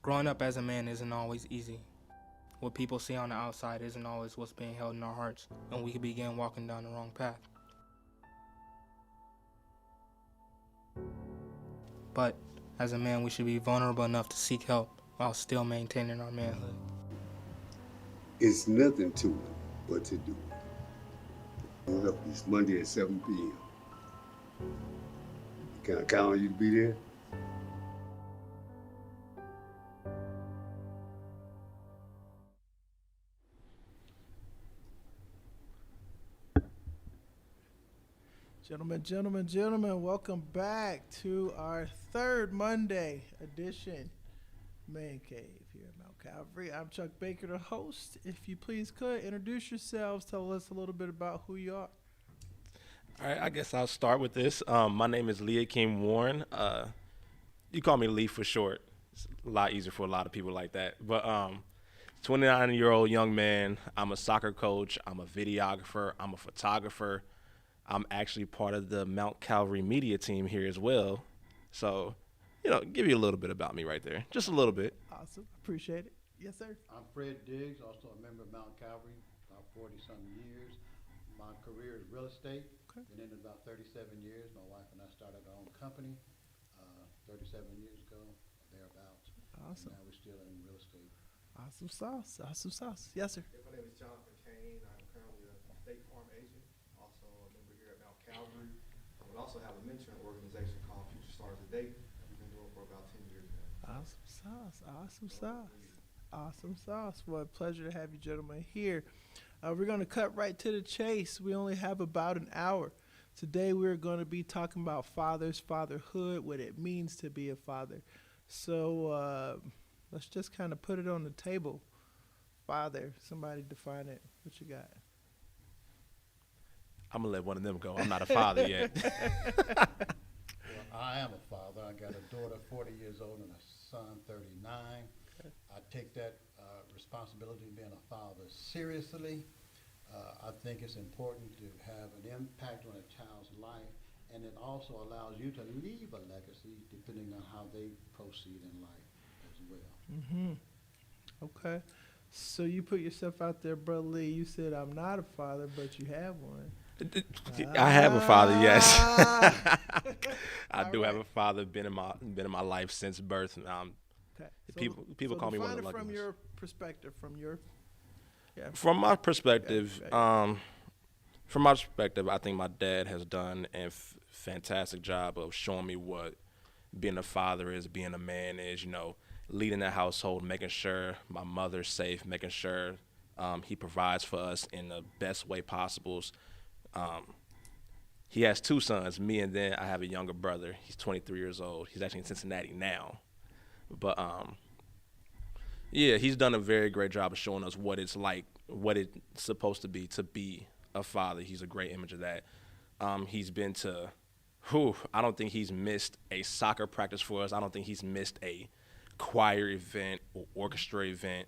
Growing up as a man isn't always easy. What people see on the outside isn't always what's being held in our hearts, and we can begin walking down the wrong path. But as a man, we should be vulnerable enough to seek help while still maintaining our manhood. It's nothing to it but to do it. Coming up this Monday at 7 p.m. Can I count on you to be there? Gentlemen, welcome back to our third Monday edition Man Cave here at Mount Calvary. I'm Chuck Baker, the host. If you please could introduce yourselves, tell us a little bit about who you are. All right, I guess I'll start with this. My name is Leakim Warren. You call me Lee for short. It's a lot easier for a lot of people like that. But 29-year-old young man. I'm a soccer coach. I'm a videographer. I'm a photographer. I'm actually part of the Mount Calvary media team here as well. So, give you a little bit about me right there. Just a little bit. Awesome. Appreciate it. Yes, sir. I'm Fred Diggs, also a member of Mount Calvary, about 40-something years. My career is real estate. Okay. Been in it about 37 years. My wife and I started our own company 37 years ago, thereabouts. Awesome. And now we're still in real estate. Awesome sauce. Yes, sir. My name is Jonathan Kane. I'm currently a State Farm agent, also a member here at Mount Calvary. I would also have a mentoring organization called Future Stars Today that we've been doing for about 10 years now. Awesome sauce. Well, a pleasure to have you gentlemen here. We're going to cut right to the chase. We only have about an hour. Today we're going to be talking about fathers, fatherhood, what it means to be a father. So let's just kind of put it on the table. Father, somebody define it. What you got? I'm going to let one of them go. I'm not a father yet. Well, I am a father. I got a daughter 40 years old and a son 39. I take that responsibility of being a father seriously. I think it's important to have an impact on a child's life, and it also allows you to leave a legacy depending on how they proceed in life as well. Mm-hmm. Okay. So you put yourself out there, Brother Lee. You said, I'm not a father, but you have one. I have a father, yes. I do right. have a father. Been in my life since birth. Okay. People call me one of the lucky from ones. your perspective, From my perspective, I think my dad has done a fantastic job of showing me what being a father is, being a man is. Leading the household, making sure my mother's safe, making sure he provides for us in the best way possible. He has two sons, me, and then I have a younger brother. He's 23 years old. He's actually in Cincinnati now. But he's done a very great job of showing us what it's like, what it's supposed to be a father. He's a great image of that. He's been to, I don't think he's missed a soccer practice for us. I don't think he's missed a choir event or orchestra event.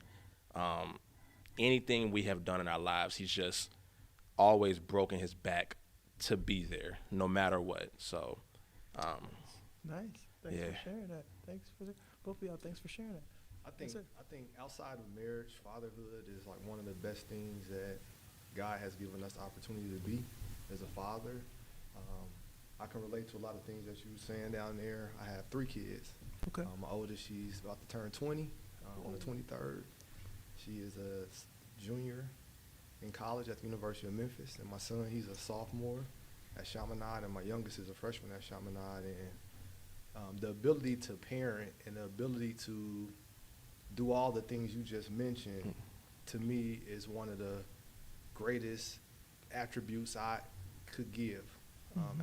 Anything we have done in our lives, he's just always broken his back to be there, no matter what. So, nice. Thanks for sharing that. Both of y'all, thanks for sharing that. I think outside of marriage, fatherhood is like one of the best things that God has given us the opportunity to be as a father. I can relate to a lot of things that you were saying down there. I have 3 kids. Okay. My oldest, she's about to turn 20 on the 23rd. She is a junior in college at the University of Memphis, and my son, he's a sophomore at Chaminade, and my youngest is a freshman at Chaminade. And the ability to parent and the ability to do all the things you just mentioned, to me, is one of the greatest attributes I could give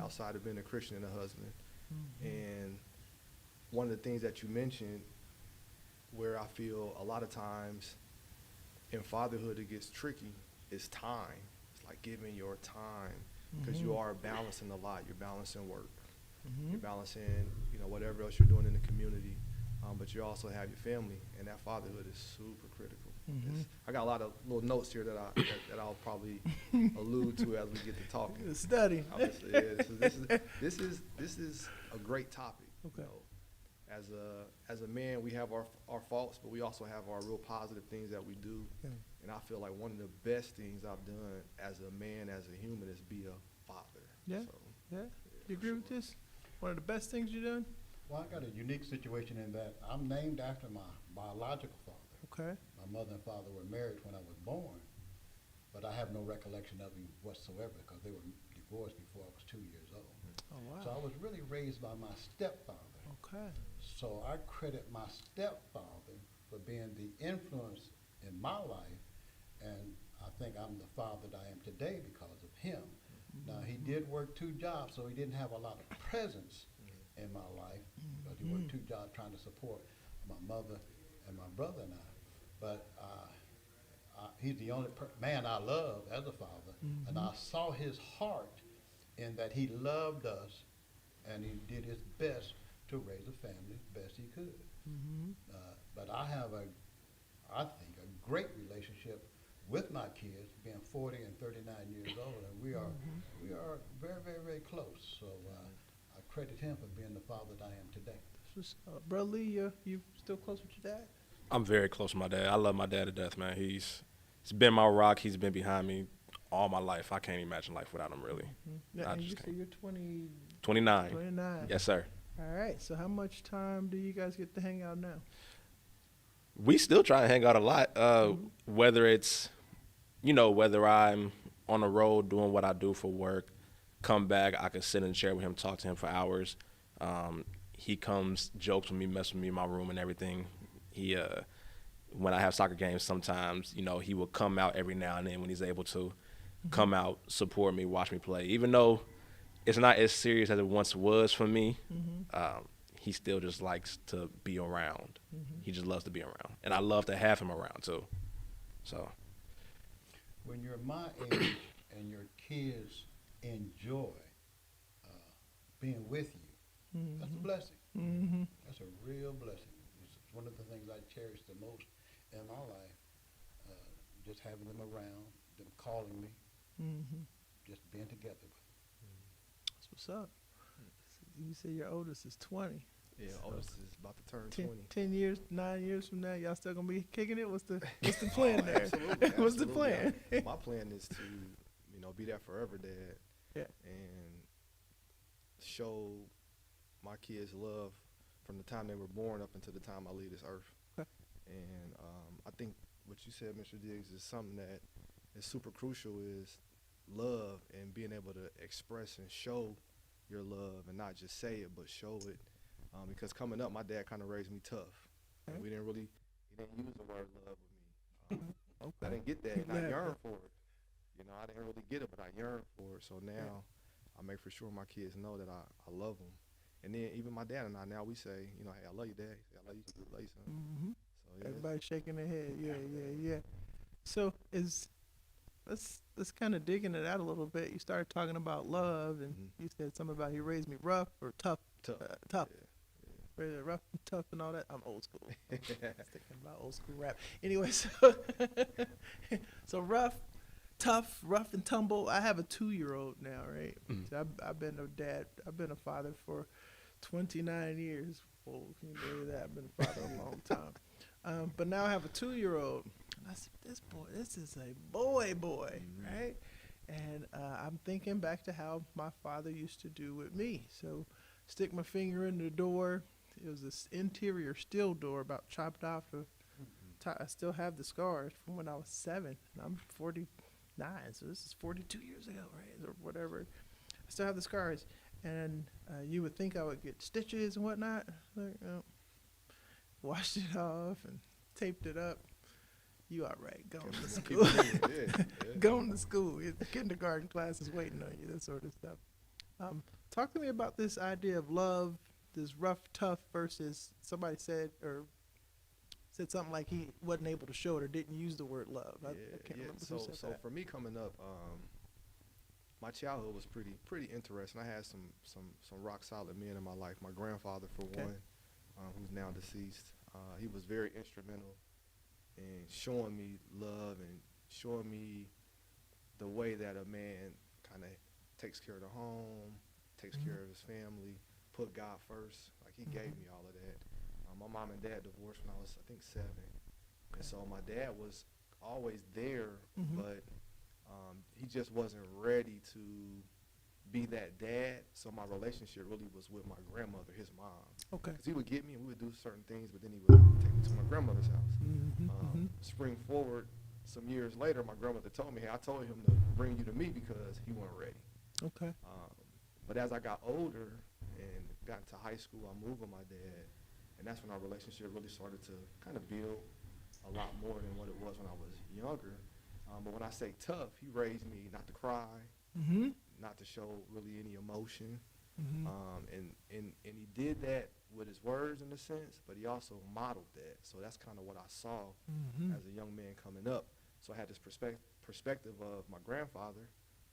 outside of being a Christian and a husband. Mm-hmm. And one of the things that you mentioned, where I feel a lot of times in fatherhood it gets tricky, is time. It's like giving your time, because you are balancing a lot. You're balancing work. You're balancing, whatever else you're doing in the community, but you also have your family, and that fatherhood is super critical. I got a lot of little notes here that I'll probably allude to as we get to talking. Study. This is a great topic. Okay. as a man, we have our faults, but we also have our real positive things that we do. Yeah. And I feel like one of the best things I've done as a man, as a human, is be a father. Yeah. So, Yeah. You agree with this? One of the best things you done? Well, I got a unique situation in that I'm named after my biological father. Okay. My mother and father were married when I was born, but I have no recollection of him whatsoever because they were divorced before I was 2 years old. Oh wow. So I was really raised by my stepfather. Okay. So I credit my stepfather for being the influence in my life, and I think I'm the father that I am today because of him. Now, he did work 2 jobs, so he didn't have a lot of presence in my life, but he worked 2 jobs trying to support my mother and my brother and I. But he's the only man I love as a father, and I saw his heart in that he loved us, and he did his best to raise a family as best he could. But I have I think, a great relationship with my kids, being 40 and 39 years old, and we are very, very, very close. So I credit him for being the father that I am today. Brother Lee, you still close with your dad? I'm very close to my dad. I love my dad to death, man. He's been my rock. He's been behind me all my life. I can't imagine life without him, really. Yeah, I and you just say you're 29. 29. Yes, sir. All right. So how much time do you guys get to hang out now? We still try to hang out a lot, whether it's, whether I'm on the road doing what I do for work, come back, I can sit in the chair with him, talk to him for hours. He comes, jokes with me, messes with me in my room and everything. He, when I have soccer games, sometimes, he will come out every now and then when he's able to come out, support me, watch me play. Even though it's not as serious as it once was for me, he still just likes to be around. He just loves to be around. And I love to have him around, too. So. When you're my age and your kids enjoy being with you, that's a blessing. That's a real blessing. It's one of the things I cherish the most in my life, just having them around, them calling me, just being together with them. That's what's up. You say your oldest is 20. yeah, oldest is about to turn 10, 20. 10 years, 9 years from now, y'all still gonna be kicking it? What's the plan there? Absolutely, What's the absolutely. plan? My plan is to, be that forever dad. Yeah. And show my kids love from the time they were born up until the time I leave this earth. Okay. And I think what you said, Mr. Diggs, is something that is super crucial, is love and being able to express and show your love and not just say it, but show it. Because coming up, my dad kind of raised me tough. And he didn't use the word love with me. I didn't get that, and I yearned for it. I didn't really get it, but I yearned for it. So now I make for sure my kids know that I love them. And then even my dad and I, now we say, hey, I love you, Dad. I love you, son. So, yeah. Everybody shaking their head. Yeah. So let's kind of dig into that a little bit. You started talking about love, and you said something about he raised me rough or tough. Tough. Raised me rough and tough and all that. I'm old school. Thinking about old school rap. Anyway, so rough and tumble. I have a 2-year-old now, right? So I've been a dad. I've been a father for 29 years. Oh, can you believe that? I've been a father a long time. But now I have a 2-year-old. And I said, this is a boy, right? And I'm thinking back to how my father used to do with me. So stick my finger in the door. It was this interior steel door about chopped off. I still have the scars from when I was 7. And I'm 49, so this is 42 years ago, right? Or whatever. I still have the scars. And you would think I would get stitches and whatnot. Washed it off and taped it up. You all right, going to school. Going to school. The kindergarten class is waiting on you, that sort of stuff. Talk to me about this idea of love, this rough, tough versus somebody said something like he wasn't able to show it or didn't use the word love. I can't remember who said so that. for me coming up, my childhood was pretty interesting. I had some rock solid men in my life. My grandfather, for one, who's now deceased, he was very instrumental in showing me love and showing me the way that a man kind of takes care of the home, takes care of his family, put God first. Like he gave me all of that. My mom and dad divorced when I was, I think, 7. And so my dad was always there, but he just wasn't ready to be that dad. So my relationship really was with my grandmother, his mom. Okay. Because he would get me and we would do certain things, but then he would take me to my grandmother's house. Spring forward, some years later, my grandmother told me, hey, I told him to bring you to me because he wasn't ready. Okay. But as I got older and got into high school, I moved with my dad, and that's when our relationship really started to kind of build a lot more than what it was when I was younger. But when I say tough, he raised me not to cry, not to show really any emotion. And he did that with his words in a sense, but he also modeled that. So that's kind of what I saw as a young man coming up. So I had this perspective of my grandfather,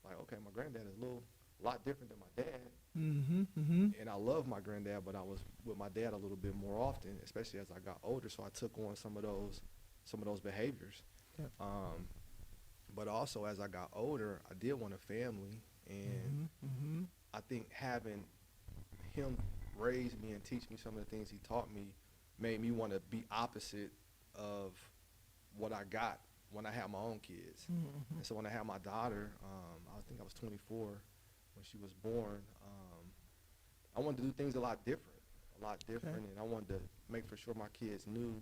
like, okay, my granddad is a lot different than my dad. And I love my granddad, but I was with my dad a little bit more often, especially as I got older. So I took on some of those behaviors. Yep. But also as I got older, I did want a family, and I think having him raise me and teach me some of the things he taught me made me want to be opposite of what I got when I had my own kids. And so when I had my daughter, I think I was 24 when she was born. I wanted to do things a lot different. And I wanted to make for sure my kids knew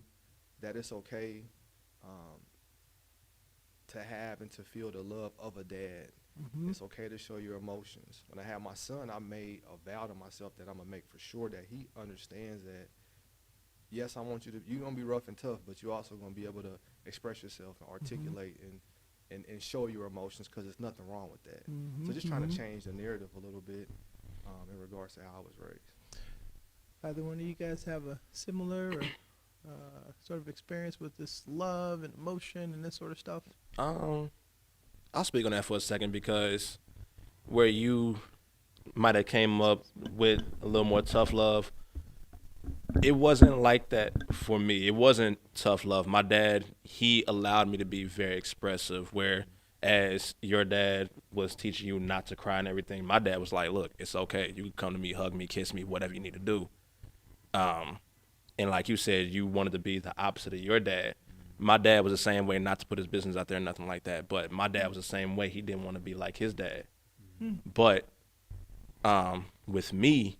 that it's okay to have and to feel the love of a dad. It's okay to show your emotions. When I had my son, I made a vow to myself that I'm going to make for sure that he understands that, yes, I want you're going to be rough and tough, but you're also going to be able to express yourself and articulate and show your emotions, because there's nothing wrong with that. So just trying to change the narrative a little bit in regards to how I was raised. Either one of you guys have a similar or sort of experience with this love and emotion and this sort of stuff? I'll speak on that for a second, because where you might have came up with a little more tough love, it wasn't like that for me. It wasn't tough love. My dad, he allowed me to be very expressive, whereas your dad was teaching you not to cry and everything. My dad was like, look, it's okay. You can come to me, hug me, kiss me, whatever you need to do. And like you said, you wanted to be the opposite of your dad. My dad was the same way, not to put his business out there, nothing like that. But my dad was the same way. He didn't want to be like his dad. But with me,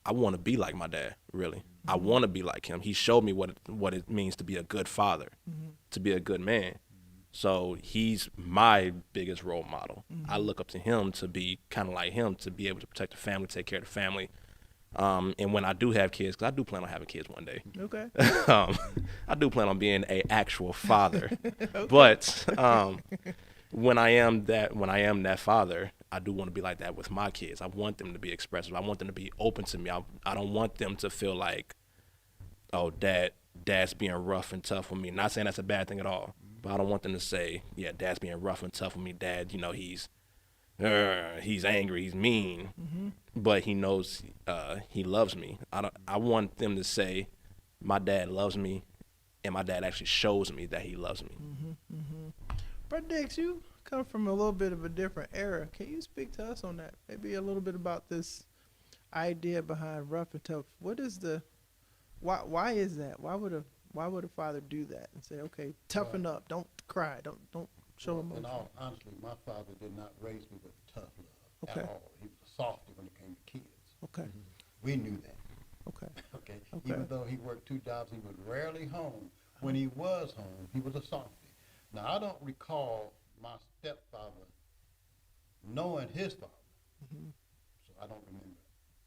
I want to be like my dad, really. I want to be like him. He showed me what it means to be a good father, to be a good man. So he's my biggest role model. I look up to him to be kind of like him, to be able to protect the family, take care of the family. And when I do have kids, because I do plan on having kids one day. Okay. I do plan on being an actual father. But when I am that father, I do want to be like that with my kids. I want them to be expressive. I want them to be open to me. I don't want them to feel like, oh, dad's being rough and tough with me. Not saying that's a bad thing at all, but I don't want them to say, yeah, dad's being rough and tough with me. Dad, he's angry, he's mean, but he knows he loves me. I want them to say, my dad loves me, and my dad actually shows me that he loves me. Brother Dix, you come from a little bit of a different era. Can you speak to us on that? Maybe a little bit about this idea behind rough and tough. What is why is that? Why would a father do that and say, okay, toughen up, don't cry, don't show emotion? In all honesty, my father did not raise me with tough love Okay. at all. He was a softy when it came to kids. Okay. We knew that. Okay. Okay. Okay. Even though he worked 2 jobs, he was rarely home. When he was home, he was a softy. Now, I don't recall my stepfather knowing his father, so I don't remember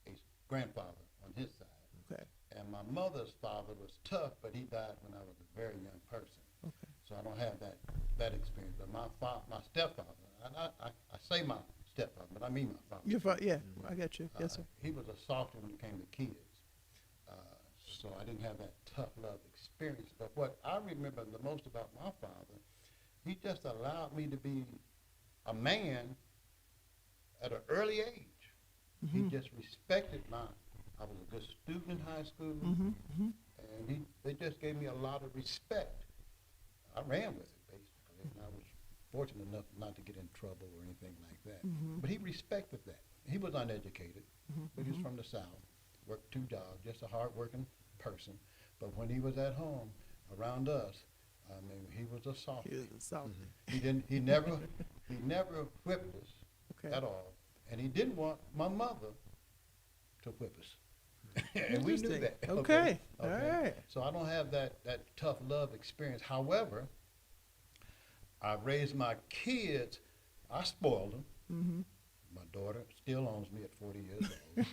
a grandfather on his side. Okay. And my mother's father was tough, but he died when I was a very young person. Okay. So I don't have that experience. But my stepfather, and I say my stepfather, but I mean my father. Your yeah, I got you. Yes, sir. He was a softy when it came to kids. So I didn't have that tough love experience. But what I remember the most about my father, he just allowed me to be a man at an early age. He just respected I was a good student in high school, and they just gave me a lot of respect. I ran with it, basically, and I was fortunate enough not to get in trouble or anything like that. But he respected that. He was uneducated, but he was from the South. worked 2 jobs, just a hard-working person. But when he was at home around us, I mean, he was a soft. He was a soft. He never whipped us Okay. at all, and he didn't want my mother to whip us. And we knew Interesting. that. Okay. All right. So I don't have that tough love experience. However, I raised my kids. I spoiled them. Mm-hmm. My daughter still owns me at 40 years old.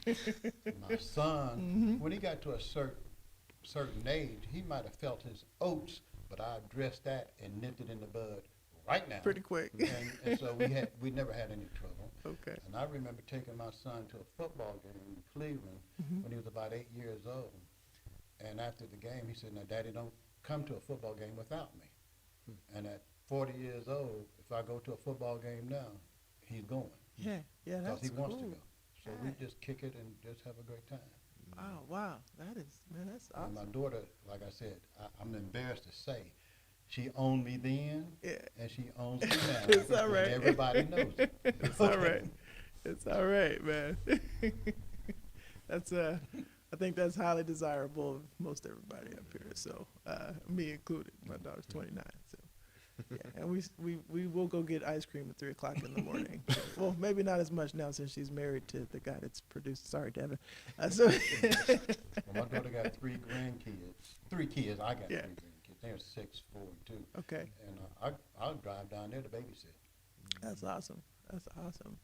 My son, when he got to a certain age, he might have felt his oats, but I addressed that and nipped it in the bud right now. Pretty quick. And so we never had any trouble. Okay. And I remember taking my son to a football game in Cleveland when he was about 8 years old. And after the game, he said, "Now, Daddy, don't come to a football game without me." And at 40 years old, if I go to a football game now, he's going. Yeah. Yeah. Because That's he cool. wants to go. So we Right. just kick it and just have a great time. Wow. That's And awesome. my daughter, like I said, I'm embarrassed to say, she owned me then, Yeah. and she owns me now. It's all and right. everybody knows it. It's all right. It's all right, man. That's I think that's highly desirable of most everybody up here. So me included. My daughter's 29. So yeah, and we will go get ice cream at 3:00 in the morning. Well, maybe not as much now since she's married to the guy that's produced. Sorry, Devin. So Well, my daughter got 3 grandkids. 3 kids. I got 3 Yeah. grandkids. They're 6, 4, and 2. okay, And I'll drive down there to babysit. that's awesome. That's awesome.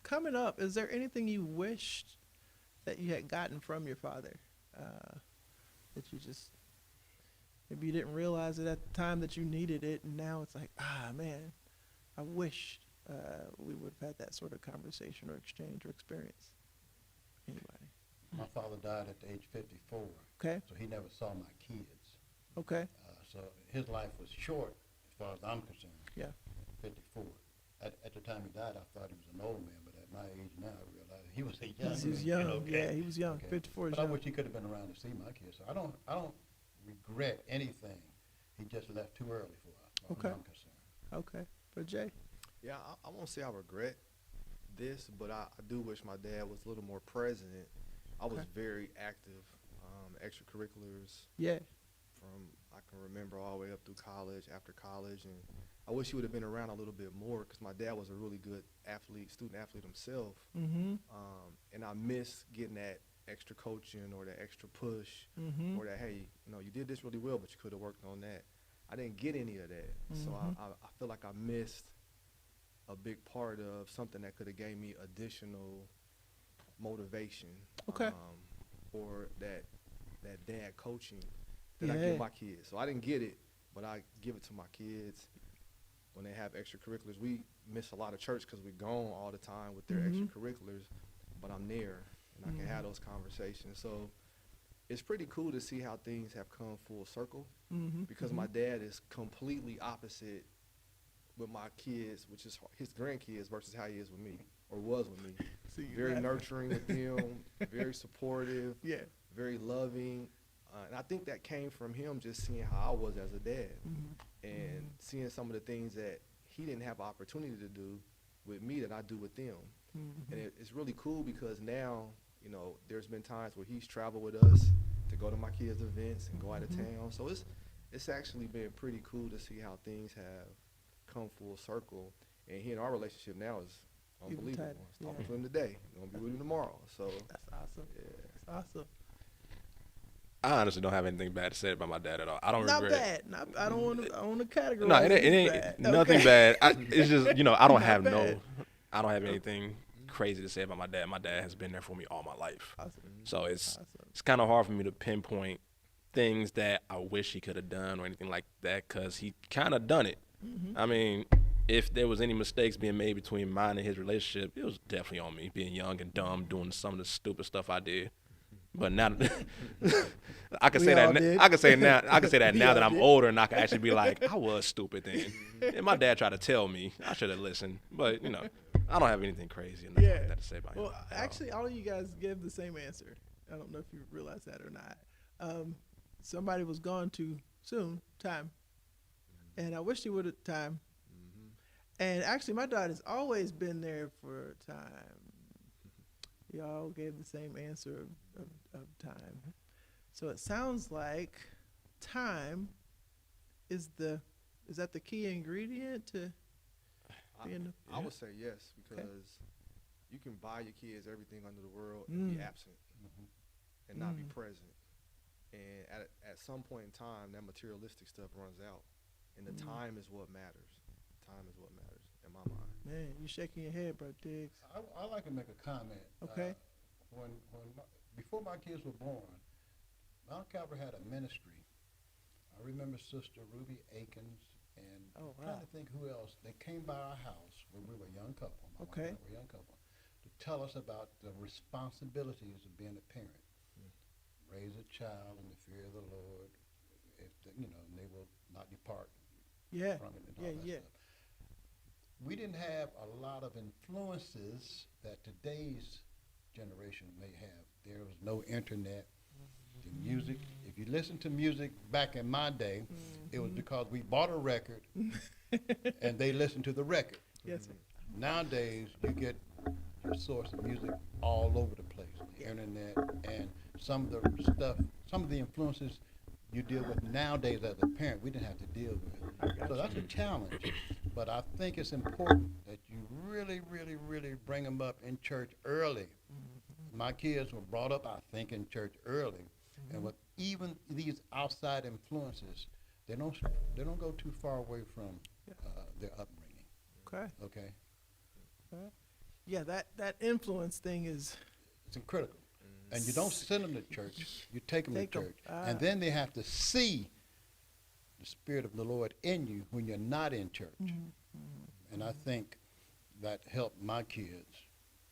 Coming up, is there anything you wished that you had gotten from your father that you just maybe you didn't realize it at the time that you needed it, and now it's like, man, I wish we would have had that sort of conversation or exchange or experience. Anybody? My father died at the age 54, Okay. so he never saw my kids. Okay. So his life was short as far as I'm concerned. Yeah. 54. At the time he died, I thought he was an old man, but at my age now, I realize he was a young man. He was young. Okay. Yeah, he was young. Okay. 54 is But I young. wish he could have been around to see my kids. So I don't regret anything. He just left too early for us, as far Okay. as I'm concerned. Okay. For Jay. Yeah, I won't say I regret this, but I do wish my dad was a little more present. I was Okay. very active, extracurriculars Yeah. from I can remember all the way up through college, after college, and I wish he would have been around a little bit more because my dad was a really good athlete, student athlete himself, Mm-hmm. and I miss getting that extra coaching or that extra push Mm-hmm. or that, hey, you did this really well, but you could have worked on that. I didn't get any of that, so Mhm. I feel like I missed a big part of something that could have gave me additional motivation. Okay. Or that dad coaching that I Yeah. give my kids. So I didn't get it, but I give it to my kids when they have extracurriculars. We miss a lot of church because we're gone all the time with their Mhm. extracurriculars, but I'm there and I can Mhm. have those conversations. So it's pretty cool to see how things have come full circle Mm-hmm. because my dad is completely opposite with my kids, which is his grandkids versus how he is with me or was with me. So you Very got- nurturing with them, very supportive, Yeah. very loving. And I think that came from him just seeing how I was as a dad Mm-hmm. and seeing some of the things that he didn't have opportunity to do with me that I do with them. Mm-hmm. And it's really cool because now, there's been times where he's traveled with us to go to my kids' events and go out of Mhm. town. So it's actually been pretty cool to see how things have come full circle. And he and our relationship now is Even unbelievable. tighter, I was talking yeah. to him today. I'm going to be with him tomorrow. So, That's awesome. yeah. That's awesome. I honestly don't have anything bad to say about my dad at all. I don't Not regret. bad. I don't want to. I want to categorize. No, it as ain't bad. nothing Okay. bad. It's just I don't have bad. I don't have anything crazy to say about my dad. My dad has been there for me all my life, Awesome. so it's Awesome. kind of hard for me to pinpoint things that I wish he could have done or anything like that because he kind of done it. Mm-hmm. I mean, if there was any mistakes being made between mine and his relationship, it was definitely on me, being young and dumb, doing some of the stupid stuff I did. But now, I can We say all that. did. I can say now. I can say that We now all that I'm did. older and I can actually be like, I was stupid then. And my dad tried to tell me I should have listened, but I don't have anything crazy enough Yeah. like that to say about him. Well, at all. actually, all of you guys gave the same answer. I don't know if you realize that or not. Somebody was gone too soon, time, and I wish he would have time. And actually, my dad has always been there for time. Y'all gave the same answer of time. So it sounds like time is that the key ingredient to being I would say yes, because you can buy your kids everything under the world and be absent and not be present. And at some point in time, that materialistic stuff runs out, and the time is what matters. Time is what matters in my mind. Man, you shaking your head, bro, Diggs. I like to make a comment. Okay. Before my kids were born, Mount Calvary had a ministry. I remember Sister Ruby Akins and trying to think who else. They came by our house when we were a young couple. My wife and I were a young couple, to tell us about the responsibilities of being a parent. Raise a child in the fear of the Lord, and they will not depart from it and all that stuff. We didn't have a lot of influences that today's generation may have. There was no internet. The music, if you listen to music back in my day, it was because we bought a record and they listened to the record. Yes, sir. Nowadays, you get your source of music all over the place, the internet, and some of the influences you deal with nowadays as a parent, we didn't have to deal with. So that's a challenge. But I think it's important that you really, really, really bring them up in church early. My kids were brought up, I think, in church early. And with even these outside influences, they don't go too far away from their upbringing. Okay. Yeah, that influence thing is. It's critical. And you don't send them to church, you take them to church. And then they have to see the Spirit of the Lord in you when you're not in church. And I think that helped my kids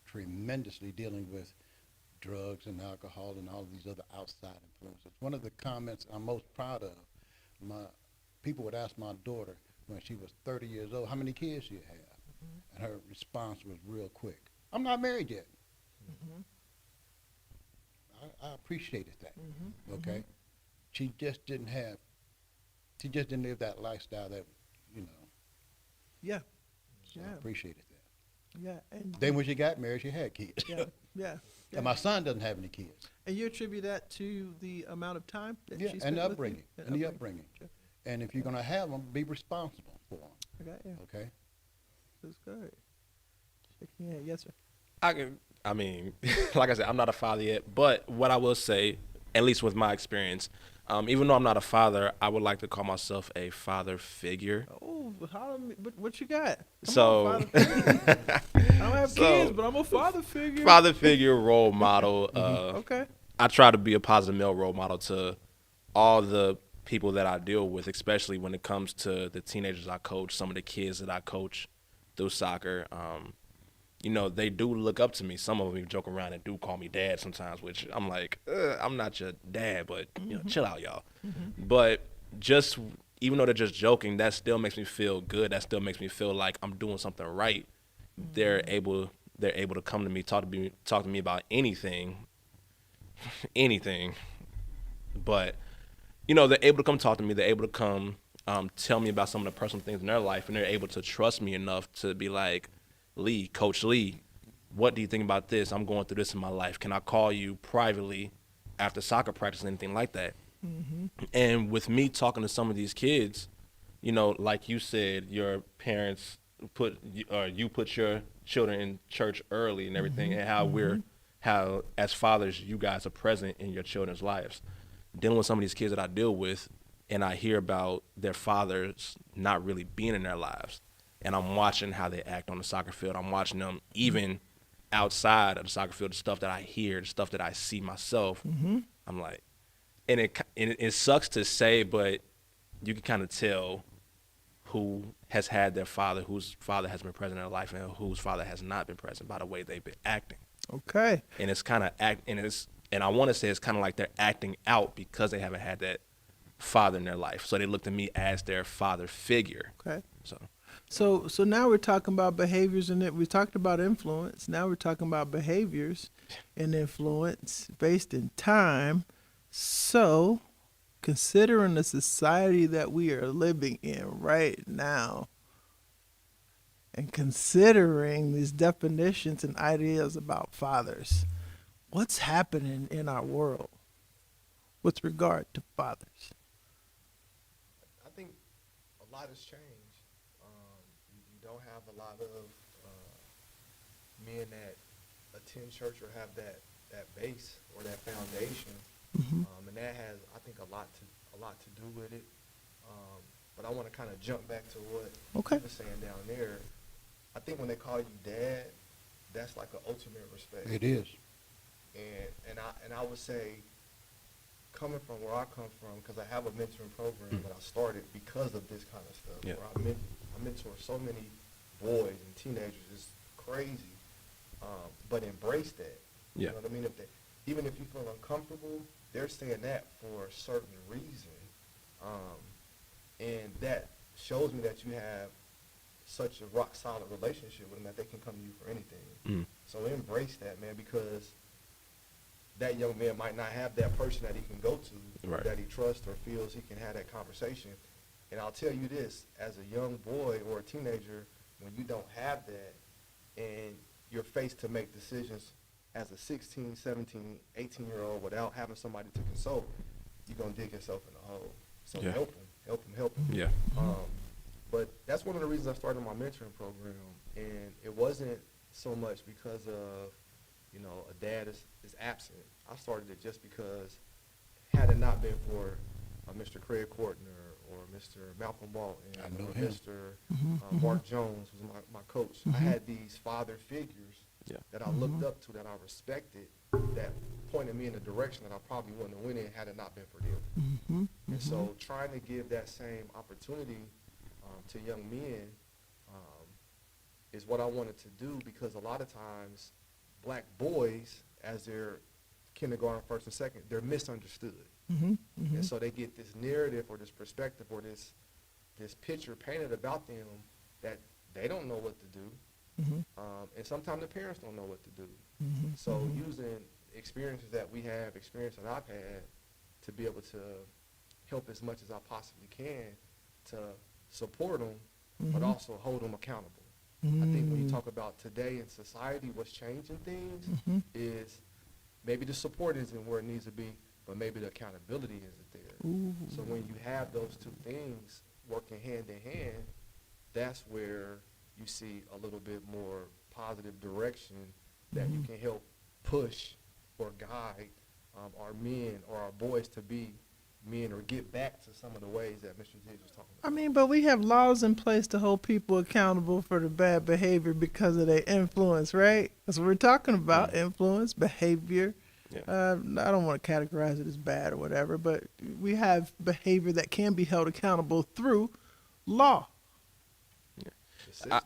tremendously dealing with drugs and alcohol and all of these other outside influences. One of the comments I'm most proud of, people would ask my daughter when she was 30 years old, how many kids do you have? And her response was real quick, I'm not married yet. I appreciated that, okay? She just didn't live that lifestyle that, Yeah. So I appreciated that. Yeah. And then when she got married, she had kids. Yeah. And my son doesn't have any kids. And you attribute that to the amount of time that she spent and the with upbringing. you? And the upbringing. Sure. And if you're going to have them, be responsible for them. I got you. Okay? That's good. Shaking your head. Yes, sir. I mean, like I said, I'm not a father yet, but what I will say, at least with my experience, even though I'm not a father, I would like to call myself a father figure. Oh, what you got? So, I don't have kids, but I'm a father figure. Father figure, role model. Okay. I try to be a positive male role model to all the people that I deal with, especially when it comes to the teenagers I coach, some of the kids that I coach through soccer. They do look up to me. Some of them even joke around and do call me dad sometimes, which I'm like, I'm not your dad, but chill out, y'all. But just even though they're just joking, that still makes me feel good. That still makes me feel like I'm doing something right. They're able to come to me, talk to me about anything. But they're able to come talk to me. They're able to come tell me about some of the personal things in their life, and they're able to trust me enough to be like, Coach Lee, what do you think about this? I'm going through this in my life. Can I call you privately after soccer practice or anything like that? And with me talking to some of these kids, like you said, your parents you put your children in church early and everything, and how as fathers you guys are present in your children's lives. Dealing with some of these kids that I deal with, and I hear about their fathers not really being in their lives. And I'm watching how they act on the soccer field. I'm watching them even outside of the soccer field, the stuff that I hear, the stuff that I see myself. I'm like, and it sucks to say, but you can kind of tell who has had their father, whose father has been present in their life, and whose father has not been present by the way they've been acting. Okay. And it's kind of and I want to say it's kind of like they're acting out because they haven't had that father in their life. So they look to me as their father figure. Okay. So So now we're talking about behaviors, and we talked about influence. Now we're talking about behaviors and influence based in time. So, considering the society that we are living in right now, and considering these definitions and ideas about fathers, what's happening in our world with regard to fathers? I think a lot has changed. You don't have a lot of men that attend church or have that base or that foundation, and that has, I think, a lot to do with it. But I want to kind of jump back to what you were saying down there. I think when they call you dad, that's like an ultimate respect. It is. And I would say, coming from where I come from, because I have a mentoring program that I started because of this kind of stuff. Yeah. Where I mentor so many boys and teenagers. It's crazy. But embrace that. Yeah. You know what I mean? Even if you feel uncomfortable, they're saying that for a certain reason. And that shows me that you have such a rock solid relationship with them that they can come to you for anything. So embrace that, man, because that young man might not have that person that he can go to, Right. that he trusts or feels he can have that conversation. And I'll tell you this, as a young boy or a teenager, when you don't have that and you're faced to make decisions as a 16, 17, 18-year-old without having somebody to consult, you're going to dig yourself in a hole. So Yeah. help him. Yeah. But that's one of the reasons I started my mentoring program. And it wasn't so much because of, a dad is absent. I started it just because had it not been for Mr. Craig Courtner or Mr. Malcolm Walton I know or him. Mr. Mark Jones, who's my coach, I had these father figures Yeah. that I looked up to, that I respected, that pointed me in a direction that I probably wouldn't have went in had it not been for them. And so trying to give that same opportunity to young men is what I wanted to do, because a lot of times black boys, as they're kindergarten, first and second, they're misunderstood. And so they get this narrative or this perspective or this picture painted about them that they don't know what to do. And sometimes the parents don't know what to do. So using experiences that we have, experience that I've had, to be able to help as much as I possibly can to support them, but also hold them accountable. I think when you talk about today in society, what's changing things is maybe the support isn't where it needs to be, but maybe the accountability isn't there. So when you have those two things working hand in hand, that's where you see a little bit more positive direction that you can help push or guide our men or our boys to be men, or get back to some of the ways that Mr. Tithes was talking about. I mean, but we have laws in place to hold people accountable for the bad behavior because of their influence, right? That's what we're talking about, influence, behavior. Yeah. I don't want to categorize it as bad or whatever, but we have behavior that can be held accountable through law. The system.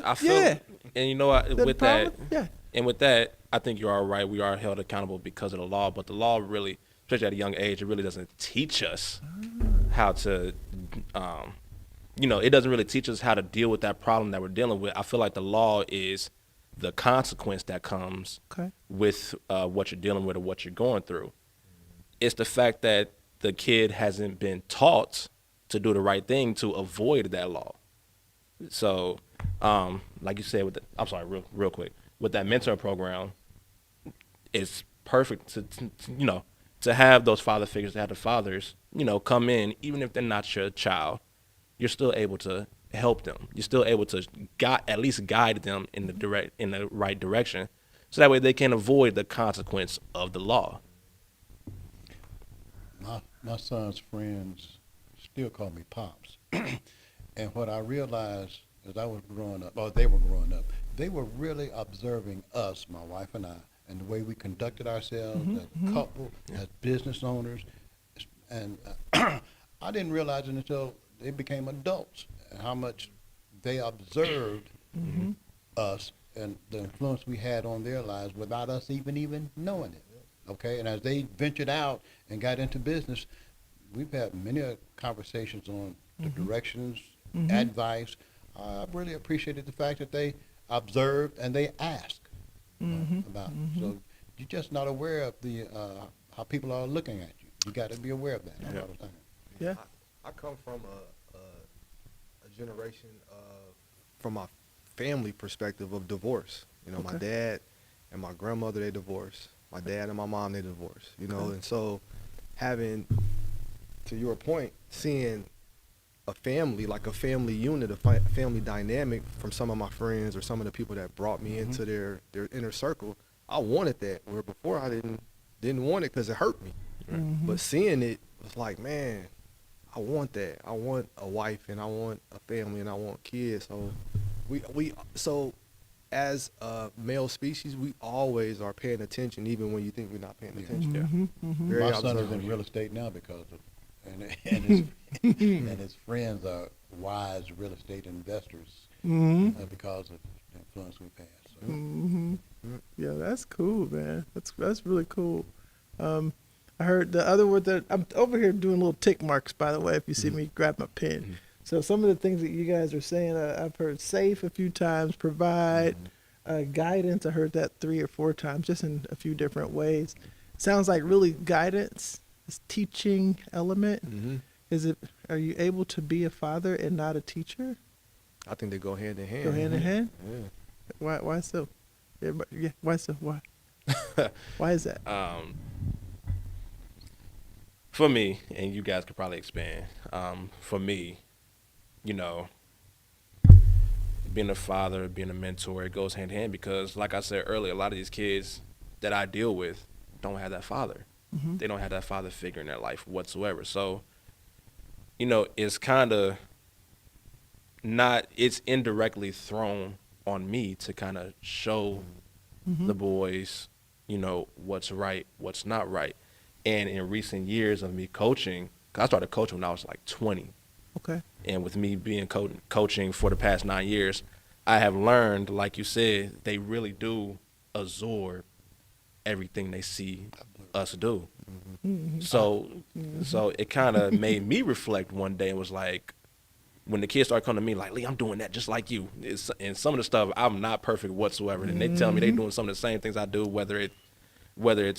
I feel, and you know what, Is that with a problem? that, and with that, I think you are right. We are held accountable because of the law, but the law really, especially at a young age, it really doesn't teach us how to, it doesn't really teach us how to deal with that problem that we're dealing with. I feel like the law is the consequence that comes with what you're dealing with or what you're going through. It's the fact that the kid hasn't been taught to do the right thing to avoid that law. So, like you said, I'm sorry, real quick, with that mentor program, it's perfect to have those father figures, to have the fathers, come in, even if they're not your child, you're still able to help them. You're still able to at least guide them in the right direction, so that way they can avoid the consequence of the law. My son's friends still call me Pops. And what I realized as I was growing up, or they were growing up, they were really observing us, my wife and I, and the way we conducted ourselves as a couple, as business owners. And I didn't realize it until they became adults, and how much they observed us and the influence we had on their lives without us even knowing it. Okay, and as they ventured out and got into business, we've had many conversations on the directions, advice. I really appreciated the fact that they observed and they asked about. So you're just not aware of the how people are looking at you. You got to be aware of that all the time. Yeah. I come from a generation of, from my family perspective, of divorce. My dad and my grandmother, they divorced. My dad and my mom, they divorced, you know, and so having, to your point, seeing a family, like a family unit, a family dynamic from some of my friends or some of the people that brought me into their inner circle, I wanted that. Where before I didn't want it because it hurt me. But seeing it was like, man, I want that. I want a wife and I want a family and I want kids. So so as a male species, we always are paying attention, even when you think we're not paying attention. Very My son is observant. in real estate now because of, and his friends are wise real estate investors because of the influence we've had. So. Yeah, that's cool, man. That's really cool. I heard the other word that I'm over here doing little tick marks, by the way, if you see me grab my pen. So some of the things that you guys are saying, I've heard safe a few times, provide, guidance. I heard that 3 or 4 times, just in a few different ways. Sounds like really guidance, this teaching element. Are you able to be a father and not a teacher? I think they go hand in hand. Go hand in hand? Yeah. Why so? Yeah, why so? Why? Why is that? For me, and you guys could probably expand. For me, you know, being a father, being a mentor, it goes hand in hand because, like I said earlier, a lot of these kids that I deal with don't have that father. They don't have that father figure in their life whatsoever. So, you know, it's kind of it's indirectly thrown on me to kind of show the boys, you know, what's right, what's not right. And in recent years of me coaching, 'cause I started coaching when I was like 20. Okay. And with me being coaching for the past 9 years, I have learned, like you said, they really do absorb everything they see us do. So it kind of made me reflect one day and was like, when the kids start coming to me like, Lee, I'm doing that just like you. And some of the stuff, I'm not perfect whatsoever. And they tell me they doing some of the same things I do, whether it's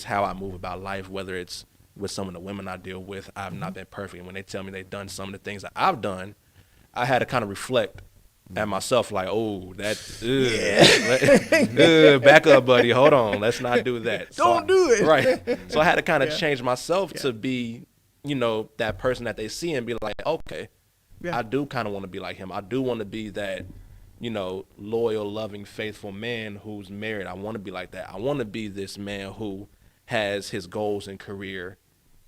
how I move about life, whether it's with some of the women I deal with, I've not been perfect. And when they tell me they've done some of the things that I've done, I had to kind of reflect at myself like, oh, back up, buddy. Hold on. Let's not do that. Don't do it. Right. So I had to kind of change myself to be, you know, that person that they see and be like, okay, I do kind of want to be like him. I do want to be that, you know, loyal, loving, faithful man who's married. I want to be like that. I want to be this man who has his goals and career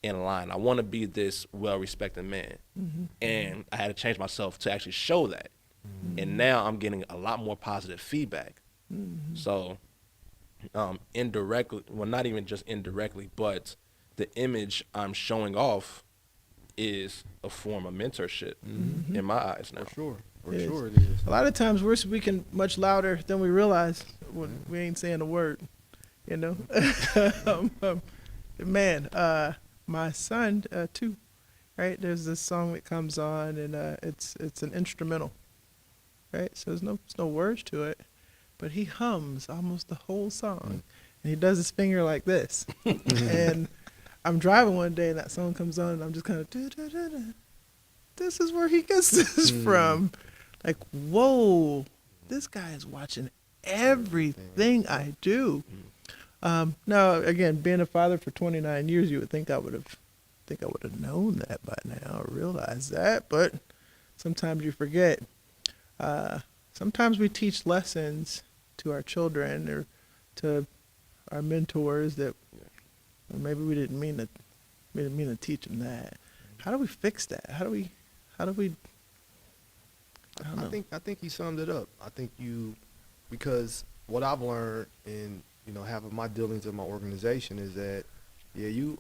in line. I want to be this well-respected man. And I had to change myself to actually show that. And now I'm getting a lot more positive feedback. So indirectly, well, not even just indirectly, but the image I'm showing off is a form of mentorship in my eyes now. For sure. For It sure is. it is. A lot of times we're speaking much louder than we realize when we ain't saying a word, you know. Man, my son too, right? There's this song that comes on, and it's an instrumental, right? So there's no words to it, but he hums almost the whole song, and he does his finger like this. And I'm driving one day, and that song comes on, and I'm just kind of, this is where he gets this from. Like, whoa, this guy is watching everything I do. Now, again, being a father for 29 years, you would think I would have known that by now, or realized that, but sometimes you forget. Sometimes we teach lessons to our children or to our mentors that maybe we didn't mean to teach them that. How do we fix that? How do we I don't know. I think he summed it up. I think because what I've learned in, having my dealings in my organization is that, you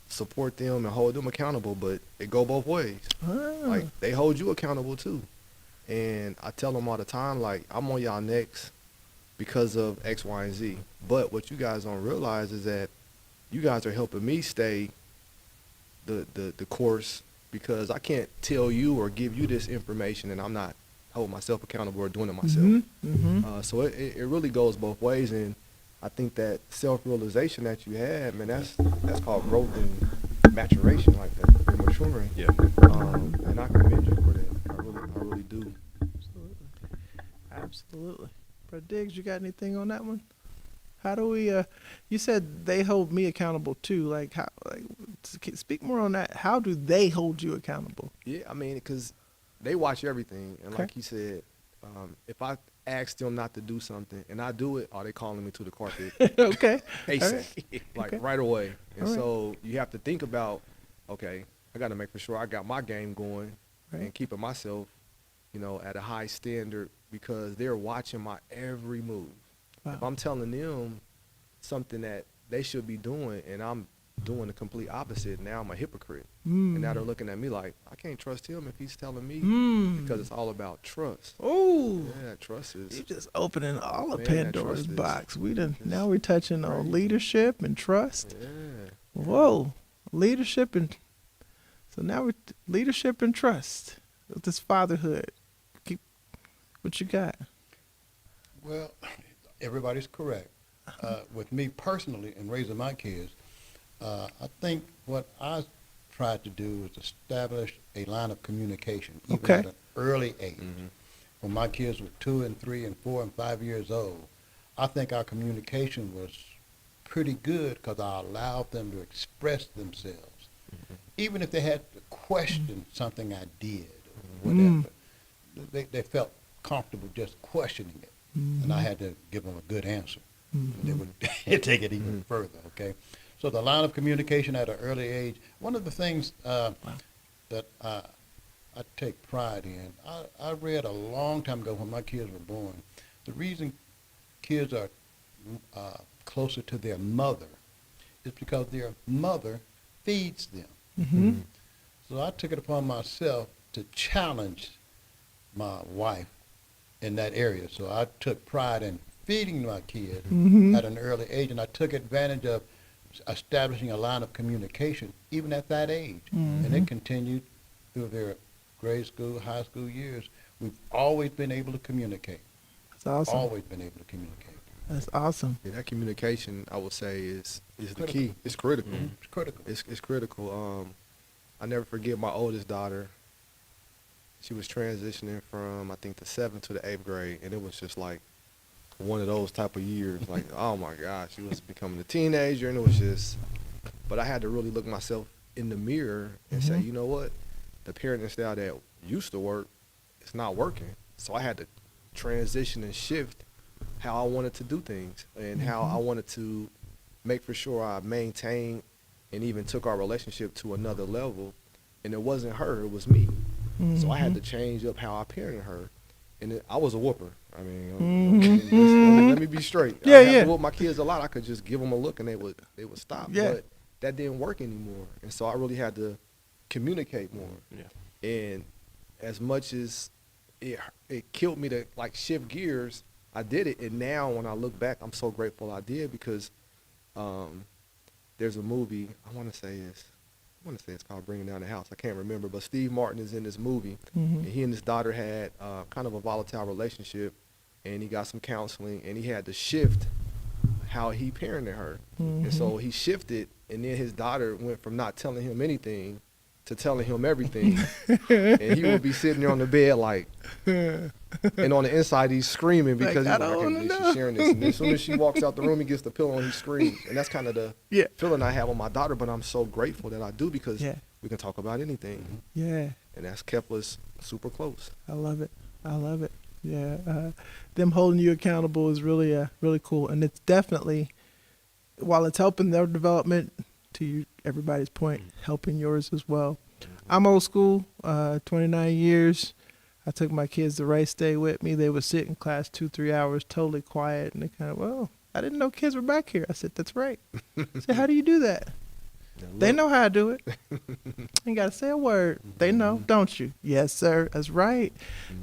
support them and hold them accountable, but it go both ways. Like, they hold you accountable too. And I tell them all the time, like, I'm on y'all necks because of X, Y, and Z. But what you guys don't realize is that you guys are helping me stay the course, because I can't tell you or give you this information and I'm not holding myself accountable or doing it myself. So it really goes both ways, and I think that self-realization that you had, man, that's called growth and maturation, like that, and maturing. Yeah. And I commend you for that. I really do. Absolutely. Brother Diggs, you got anything on that one? How do we? You said they hold me accountable too. Like how? Like, speak more on that. How do they hold you accountable? Yeah, I mean, because they watch everything, and Okay. like you said, if I ask them not to do something and I do it, are they calling me to the carpet Okay. ASAP, like Okay. right away? And All right. so you have to think about, okay, I got to make for sure I got my game going Right. and keeping myself, at a high standard because they're watching my every move. If Wow. I'm telling them something that they should be doing and I'm doing the complete opposite, now I'm a hypocrite. And now they're looking at me like, I can't trust him if he's telling me because it's all about trust. Oh. Yeah, trust You is just opening all of Man, that Pandora's trust is- box. We done is now we're touching on crazy. leadership and trust. yeah. Whoa, leadership and so now we're leadership and trust with this fatherhood. Keep what you got. Well, everybody's correct. With me personally, in raising my kids, I think what I tried to do is establish a line of communication, even Okay. at an early age. When my kids were 2 and 3 and 4 and 5 years old, I think our communication was pretty good because I allowed them to express themselves. Even if they had to question something I did or whatever, they felt comfortable just questioning it. And I had to give them a good answer. They would take it even further, okay? So the line of communication at an early age, one of the things that I take pride in, I read a long time ago when my kids were born, the reason kids are closer to their mother is because their mother feeds them. So I took it upon myself to challenge my wife in that area. So I took pride in feeding my kids at an early age, and I took advantage of establishing a line of communication even at that age. And it continued through their grade school, high school years. We've always been able to communicate. That's awesome. Always been able to communicate. That's awesome. Yeah, that communication, I would say, is the Critical. key. It's critical. It's critical. It's critical. I never forget my oldest daughter. She was transitioning from, I think, the 7th to the 8th grade, and it was just like one of those type of years. Like, oh my gosh, she was becoming a teenager, and it was just. But I had to really look myself in the mirror and say, you know what, the parenting style that used to work, it's not working. So I had to transition and shift how I wanted to do things and how I wanted to make for sure I maintained and even took our relationship to another level. And it wasn't her, it was me. So I had to change up how I parented her. And I was a whooper. I mean, let me be straight. Yeah, I had yeah. to whoop my kids a lot. I could just give them a look and they would stop. Yeah. But that didn't work anymore. And so I really had to communicate more. Yeah. And as much as it killed me to like shift gears, I did it. And now when I look back, I'm so grateful I did because there's a movie, I want to say it's called Bringing Down the House. I can't remember, but Steve Martin is in this movie. And he and his daughter had kind of a volatile relationship, and he got some counseling, and he had to shift how he parented her. And so he shifted, and then his daughter went from not telling him anything to telling him everything. And he would be sitting there on the bed like, and on the inside he's screaming because Like, he's I like, I don't can't believe know. she's sharing this. And as soon as she walks out the room, he gets the pillow and he screams. And that's kind of the Yeah. feeling I have with my daughter, but I'm so grateful that I do because Yeah. we can talk about anything. Yeah. And that's kept us super close. I love it. I love it. Yeah. Them holding you accountable is really, really cool. And it's definitely, while it's helping their development, to you, everybody's point, helping yours as well. I'm old school, 29 years. I took my kids to Rice Day with me. They would sit in class 2-3 hours, totally quiet. And they kind of, well, I didn't know kids were back here. I said, that's right. I said, how do you do that? They know how I do it. Ain't got to say a word. They know, don't you? Yes, sir. That's right.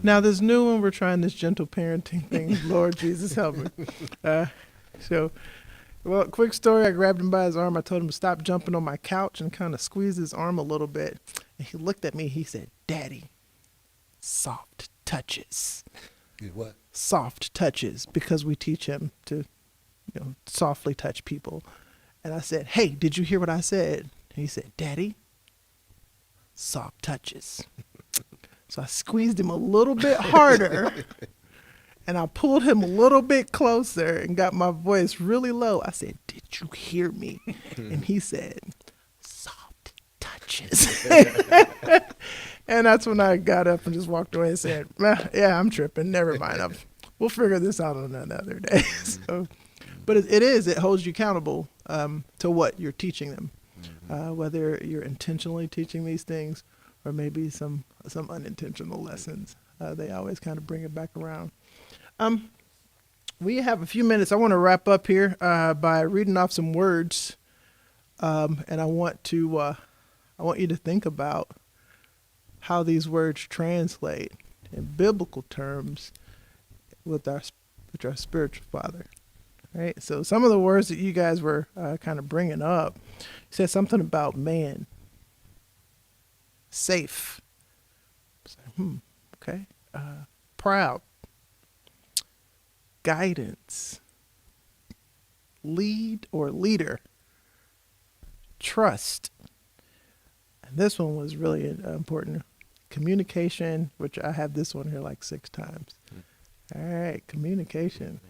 Now, this new one, we're trying this gentle parenting thing. Lord Jesus, help me. Well, quick story. I grabbed him by his arm. I told him to stop jumping on my couch and kind of squeezed his arm a little bit. And he looked at me. He said, Daddy, soft touches. Is what? Soft touches, because we teach him to, softly touch people. And I said, hey, did you hear what I said? And he said, Daddy, soft touches. So I squeezed him a little bit harder. And I pulled him a little bit closer and got my voice really low. I said, "Did you hear me?" And he said, "Soft touches." And that's when I got up and just walked away and said, "Yeah, I'm tripping. Never mind. We'll figure this out on another day." So, but it holds you accountable to what you're teaching them, whether you're intentionally teaching these things or maybe some unintentional lessons. They always kind of bring it back around. We have a few minutes. I want to wrap up here by reading off some words, and I want you to think about how these words translate in biblical terms with our spiritual father. Right. So some of the words that you guys were kind of bringing up, said something about man, safe. Okay. Proud. Guidance. Lead or leader. Trust. And this one was really important. Communication, which I have this one here like 6 times. All right, communication.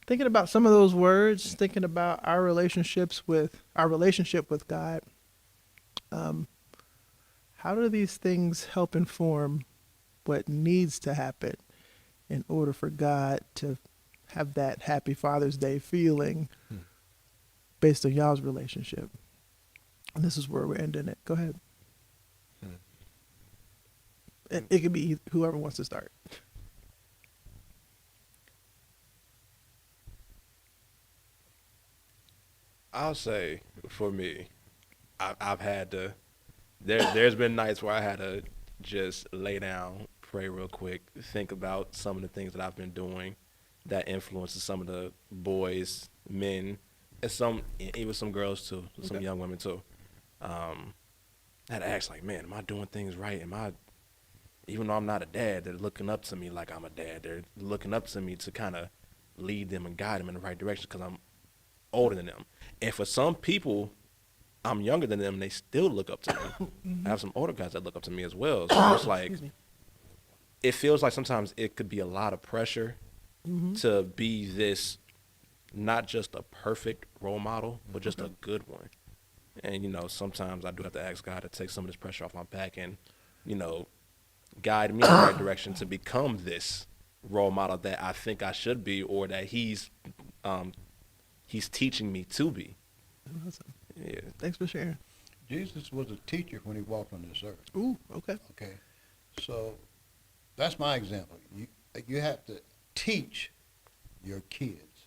Thinking about some of those words, thinking about our relationship with God. How do these things help inform what needs to happen in order for God to have that happy Father's Day feeling based on y'all's relationship? And this is where we're ending it. Go ahead. It could be whoever wants to start. I'll say for me, I've had to. There's been nights where I had to just lay down, pray real quick, think about some of the things that I've been doing that influences some of the boys, men, and even some girls too, some young women too. I had to ask, like, man, am I doing things right? Even though I'm not a dad, they're looking up to me like I'm a dad. They're looking up to me to kind of lead them and guide them in the right direction because I'm older than them. And for some people, I'm younger than them, and they still look up to me. I have some older guys that look up to me as well. So it's like, it feels like sometimes it could be a lot of pressure to be this, not just a perfect role model, but just a good one. And, sometimes I do have to ask God to take some of this pressure off my back and, guide me in the right direction to become this role model that I think I should be, or that he's teaching me to be. Awesome. Yeah. Thanks for sharing. Jesus was a teacher when he walked on this earth. Ooh, okay. Okay. So that's my example. You have to teach your kids.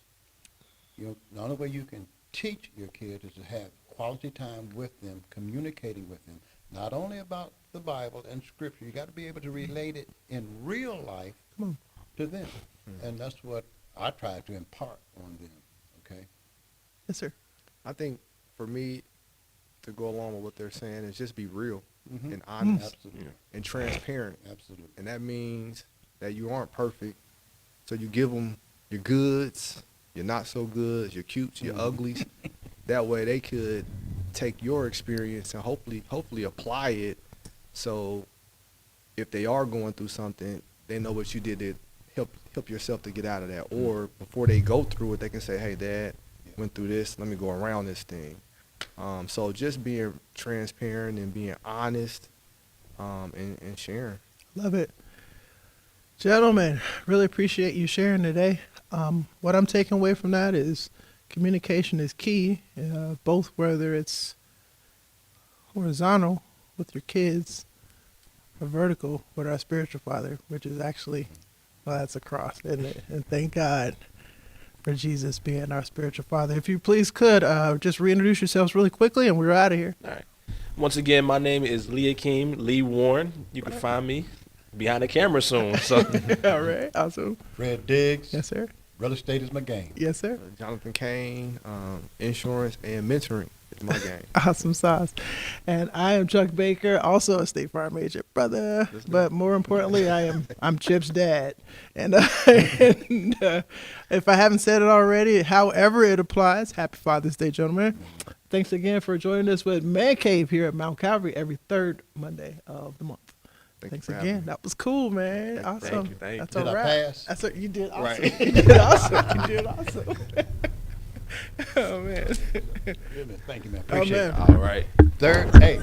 The only way you can teach your kids is to have quality time with them, communicating with them, not only about the Bible and Scripture. You got to be able to relate it in real life to them. And that's what I try to impart on them. Okay? Yes, sir. I think for me, to go along with what they're saying, is just be real and honest and transparent. Absolutely. And that means that you aren't perfect. So you give them your goods, your not so goods, your cutes, your uglies. That way they could take your experience and hopefully apply it. So if they are going through something, they know what you did to help yourself to get out of that. Or before they go through it, they can say, "Hey, Dad, went through this. Let me go around this thing." So just being transparent and being honest and sharing. Love it. Gentlemen, really appreciate you sharing today. What I'm taking away from that is communication is key, both whether it's horizontal with your kids or vertical with our spiritual father, which is actually, well, that's a cross, isn't it? And thank God for Jesus being our spiritual father. If you please could just reintroduce yourselves really quickly and we're out of here. All right. Once again, my name is Lee Warren. You can find me behind the camera soon. So. All right. Awesome. Fred Diggs. Yes, sir. Real estate is my game. Yes, sir. Jonathan Kane, insurance and mentoring is my game. Awesome sauce. And I am Chuck Baker, also a State Farm agent, brother. But more importantly, I'm Chip's dad. And, if I haven't said it already, however it applies, happy Father's Day, gentlemen. Thanks again for joining us with Man Cave here at Mount Calvary every third Monday of the month. Thanks for having again. me. That was cool, man. Thank Awesome. you, thank you. That's Did a I wrap. pass? That's what you did. Awesome. Right. You did awesome. You did awesome. Oh man. Thank you, man. Oh, Appreciate man. it. All right. Third Thursday.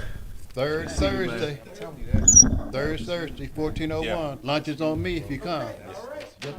Third Thursday, 1401. Lunch is on me if you come.